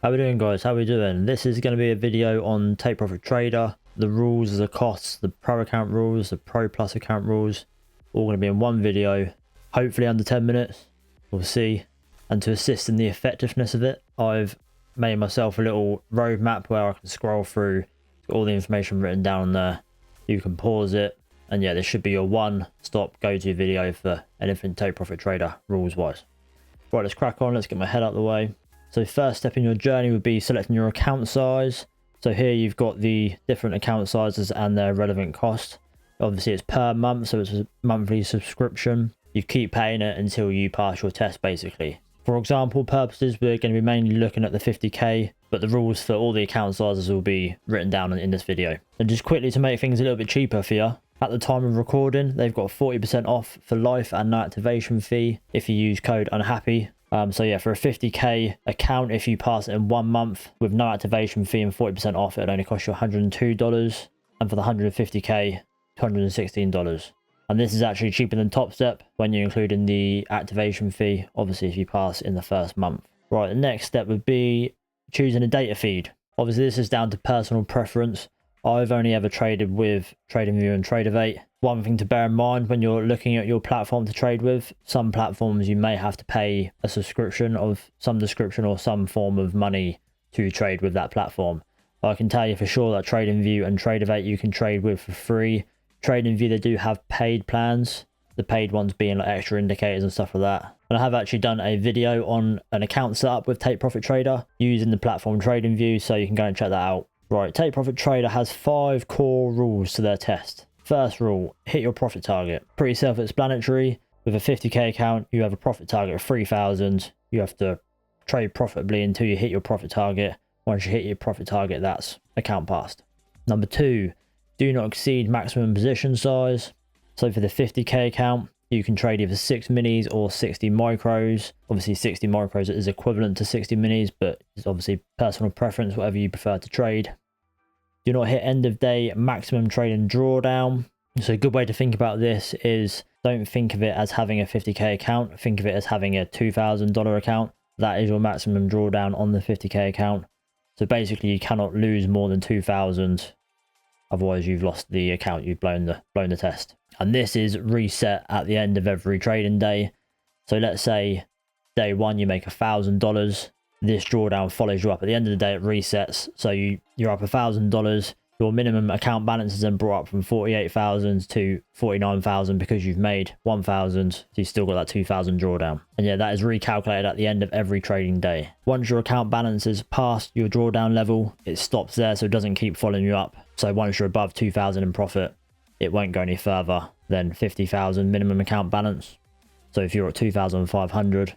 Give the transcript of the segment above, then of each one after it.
How we doing, guys? How we doing? This is going to be a video on Take Profit Trader. The rules, the costs, the pro account rules, the pro plus account rules, all going to be in one video, hopefully under 10 minutes. We'll see. And to assist in the effectiveness of it, I've made myself a little roadmap where I can scroll through all the information written down there. You can pause it, and yeah, this should be your one-stop go-to video for anything Take Profit Trader rules-wise. Right, let's crack on. Let's get my head out of the way. So first step in your journey would be selecting your account size. So here you've got the different account sizes and their relevant cost. Obviously it's per month, so it's a monthly subscription. You keep paying it until you pass your test, basically. For example purposes, we're going to be mainly looking at the 50k, but the rules for all the account sizes will be written down in this video. And just quickly to make things a little bit cheaper for you, at the time of recording, they've got 40% off for life and no activation fee if you use code unhappy. So yeah, for a 50k account, if you pass it in 1 month with no activation fee and 40% off, it'll only cost you $102. And for the 150k, $216. And this is actually cheaper than Top Step when you include in the activation fee, obviously if you pass in the first month. Right, the next step would be choosing a data feed. Obviously this is down to personal preference. I've only ever traded with TradingView and Tradeify. One thing to bear in mind when you're looking at your platform to trade with, some platforms you may have to pay a subscription of some description or some form of money to trade with that platform. I can tell you for sure that TradingView and Tradeify you can trade with for free. TradingView, they do have paid plans, the paid ones being like extra indicators and stuff like that. And I have actually done a video on an account setup with Take Profit Trader using the platform TradingView, so you can go and check that out. Right, Take Profit Trader has 5 core rules to their test. First rule, hit your profit target. Pretty self-explanatory. With a 50k account, you have a profit target of 3,000. You have to trade profitably until you hit your profit target. Once you hit your profit target, that's account passed. Number 2, do not exceed maximum position size. So for the 50k account, you can trade either 6 minis or 60 micros. Obviously 60 micros is equivalent to 60 minis, but it's obviously personal preference, whatever you prefer to trade. Do not hit end of day maximum trade and drawdown. So a good way to think about this is don't think of it as having a 50k account. Think of it as having a $2,000 account. That is your maximum drawdown on the 50k account. So basically you cannot lose more than 2,000. Otherwise you've lost the account, you've blown the test. And this is reset at the end of every trading day. So let's say day 1 you make $1,000. This drawdown follows you up. At the end of the day it resets. So you're up $1,000. Your minimum account balance is then brought up from 48,000 to 49,000 because you've made 1,000. So you've still got that 2,000 drawdown. And yeah, that is recalculated at the end of every trading day. Once your account balance is past your drawdown level, it stops there, so it doesn't keep following you up. So once you're above 2,000 in profit, it won't go any further than 50,000 minimum account balance. So if you're at 2,500,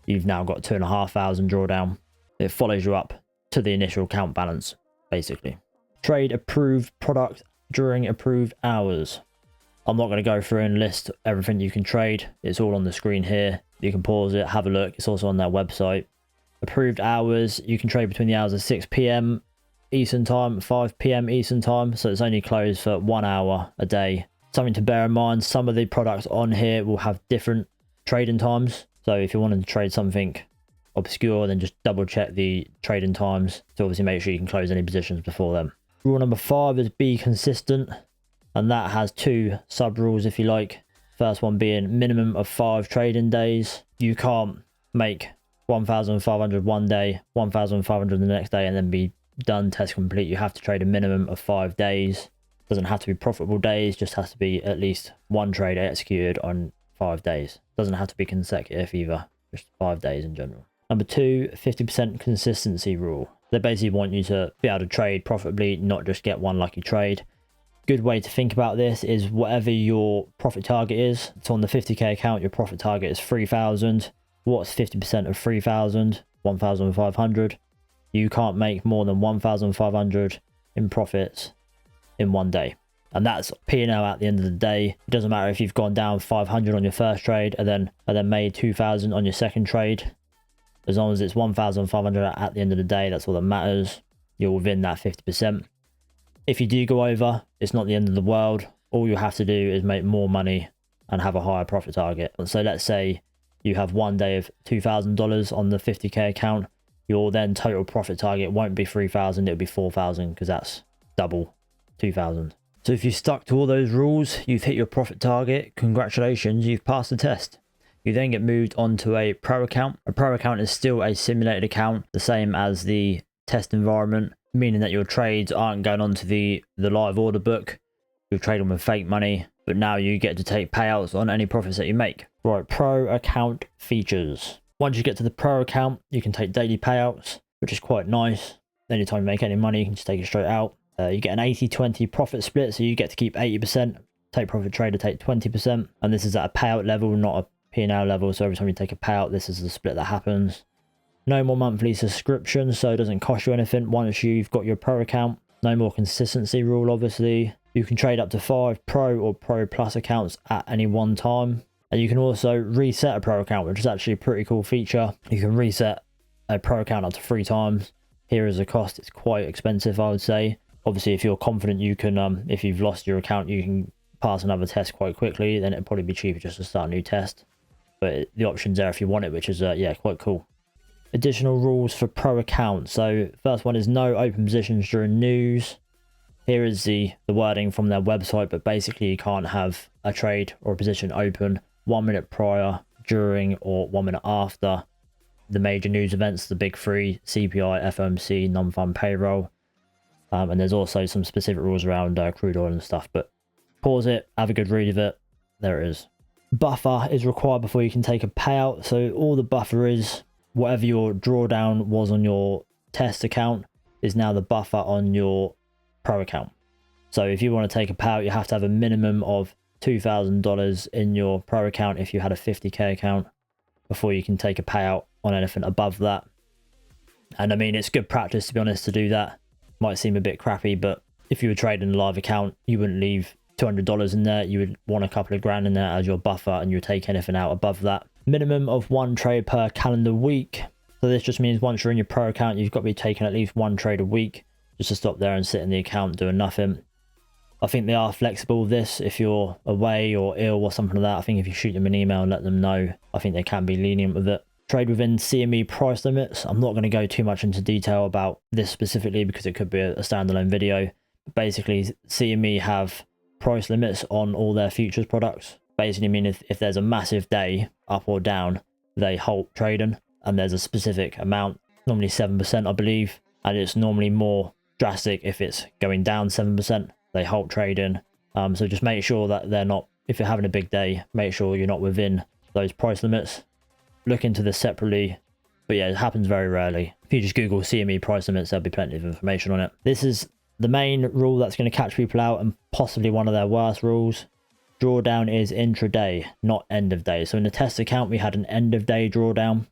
you've now got 2,500 drawdown. It follows you up to the initial account balance, basically. Trade approved product during approved hours. I'm not going to go through and list everything you can trade. It's all on the screen here. You can pause it, have a look. It's also on their website. Approved hours, you can trade between the hours of 6 p.m. Eastern time, 5 p.m. Eastern time. So it's only closed for 1 hour a day. Something to bear in mind, some of the products on here will have different trading times. So if you're wanting to trade something obscure, then just double check the trading times to obviously make sure you can close any positions before them. Rule number 5 is be consistent, and that has 2 sub rules if you like. First one being minimum of 5 trading days. You can't make 1,500 one day, 1,500 the next day, and then be done, test complete. You have to trade a minimum of 5 days. Doesn't have to be profitable days, just has to be at least 1 trade executed on 5 days. Doesn't have to be consecutive either, just 5 days in general. Number 2, 50% consistency rule. They basically want you to be able to trade profitably, not just get one lucky trade. Good way to think about this is whatever your profit target is. So on the 50k account, your profit target is 3,000. What's 50% of 3,000? 1,500. You can't make more than 1,500 in profits in 1 day. And that's P&L at the end of the day. It doesn't matter if you've gone down 500 on your first trade and then made 2,000 on your second trade. As long as it's 1,500 at the end of the day, that's all that matters. You're within that 50%. If you do go over, it's not the end of the world. All you have to do is make more money and have a higher profit target. So let's say you have 1 day of $2,000 on the 50k account. your then total profit target won't be 3,000, it'll be 4,000, because that's double 2,000. So if you stuck to all those rules, you've hit your profit target. Congratulations, you've passed the test. You then get moved onto a pro account. A pro account is still a simulated account, the same as the test environment, meaning that your trades aren't going onto the live order book. You're trading with fake money, but now you get to take payouts on any profits that you make. Right, pro account features. Once you get to the pro account, you can take daily payouts, which is quite nice. Anytime you make any money, you can just take it straight out. You get an 80-20 profit split, so you get to keep 80%. Take profit trader, take 20%. And this is at a payout level, not a P&L level. So every time you take a payout, this is the split that happens. No more monthly subscriptions, so it doesn't cost you anything once you've got your pro account. No more consistency rule, obviously. You can trade up to 5 pro or pro plus accounts at any one time. And you can also reset a pro account, which is actually a pretty cool feature. You can reset a pro account up to 3 times. Here is the cost. It's quite expensive, I would say. Obviously, if you're confident you can, if you've lost your account, you can pass another test quite quickly. Then it'd probably be cheaper just to start a new test. But the option's there if you want it, which is, yeah, quite cool. Additional rules for pro accounts. So first one is no open positions during news. Here is the wording from their website, but basically you can't have a trade or a position open 1 minute prior, during, or 1 minute after the major news events, the big 3, CPI, FOMC, non-farm payroll. And there's also some specific rules around crude oil and stuff, but pause it, have a good read of it. There it is. Buffer is required before you can take a payout. So all the buffer is, whatever your drawdown was on your test account is now the buffer on your pro account. So if you want to take a payout, you have to have a minimum of $2,000 in your pro account if you had a 50k account before you can take a payout on anything above that. And I mean, it's good practice, to be honest, to do that. Might seem a bit crappy, but if you were trading a live account, you wouldn't leave $200 in there. You would want a couple of grand in there as your buffer, and you take anything out above that. Minimum of 1 trade per calendar week. So this just means once you're in your pro account, you've got to be taking at least 1 trade a week, just to stop there and sit in the account doing nothing. I think they are flexible with this. If you're away or ill or something like that, I think if you shoot them an email and let them know, I think they can be lenient with it. Trade within CME price limits. I'm not going to go too much into detail about this specifically because it could be a standalone video. But basically, CME have price limits on all their futures products. Basically mean if there's a massive day up or down, they halt trading, and there's a specific amount, normally 7% I believe, and it's normally more drastic if it's going down 7%, they halt trading. So just make sure that they're not, if you're having a big day, make sure you're not within those price limits. Look into this separately, but yeah, it happens very rarely. If you just Google CME price limits, there'll be plenty of information on it. This is the main rule that's going to catch people out, and possibly one of their worst rules. Drawdown is intraday, not end of day. So in the test account, we had an end of day drawdown.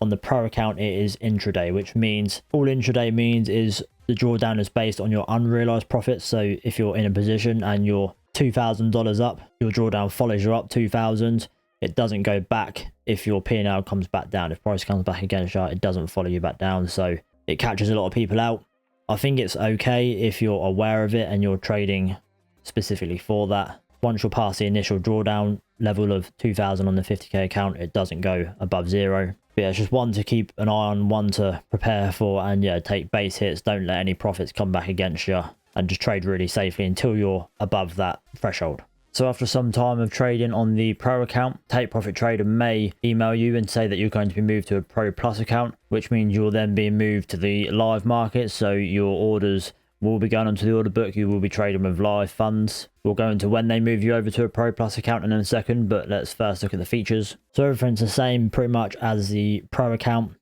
On the pro account, it is intraday, which means all intraday means is the drawdown is based on your unrealized profits. So if you're in a position and you're $2,000 up, your drawdown follows you up 2,000. It doesn't go back if your P&L comes back down. If price comes back against you, it doesn't follow you back down. So it catches a lot of people out. I think it's okay if you're aware of it and you're trading specifically for that. Once you're past the initial drawdown level of 2,000 on the 50k account, it doesn't go above 0. But yeah, it's just one to keep an eye on, one to prepare for, and yeah, take base hits. Don't let any profits come back against you, and just trade really safely until you're above that threshold. So after some time of trading on the pro account, Take Profit Trader may email you and say that you're going to be moved to a Pro Plus account, which means you're then being moved to the live market. So your orders will be going onto the order book. You will be trading with live funds. We'll go into when they move you over to a Pro Plus account in a second, but let's first look at the features. So everything's the same pretty much as the pro account.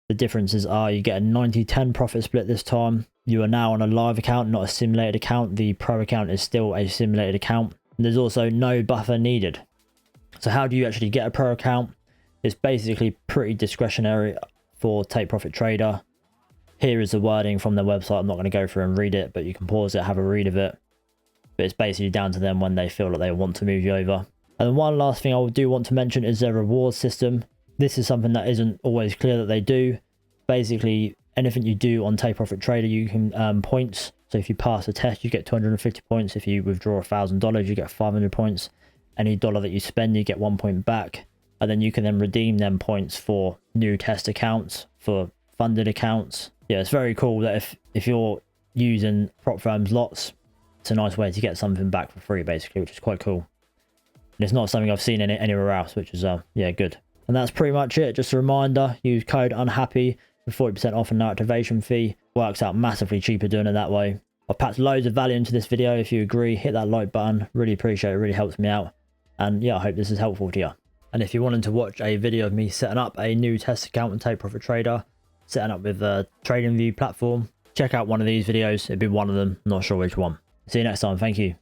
The differences are you get a 90-10 profit split this time. You are now on a live account, not a simulated account. The pro account is still a simulated account. There's also no buffer needed. So how do you actually get a pro account? It's basically pretty discretionary for Take Profit Trader. Here is the wording from their website. I'm not going to go through and read it, but you can pause it, have a read of it. But it's basically down to them when they feel that they want to move you over. And then one last thing I do want to mention is their reward system. This is something that isn't always clear that they do. Basically, anything you do on Take Profit Trader, you can earn points. So if you pass a test, you get 250 points. If you withdraw $1,000, you get 500 points. Any dollar that you spend, you get 1 point back. And then you can then redeem them points for new test accounts for funded accounts. Yeah, it's very cool that if you're using prop firms lots, it's a nice way to get something back for free, basically, which is quite cool. And it's not something I've seen anywhere else, which is yeah, good. And that's pretty much it. Just a reminder, use code unhappy for 40% off and no activation fee. Works out massively cheaper doing it that way. I've packed loads of value into this video. If you agree, hit that like button. Really appreciate it. It really helps me out. And yeah, I hope this is helpful to you. And if you're wanting to watch a video of me setting up a new test account on Take Profit Trader, setting up with a TradingView platform, check out one of these videos. It'd be one of them. Not sure which one. See you next time. Thank you.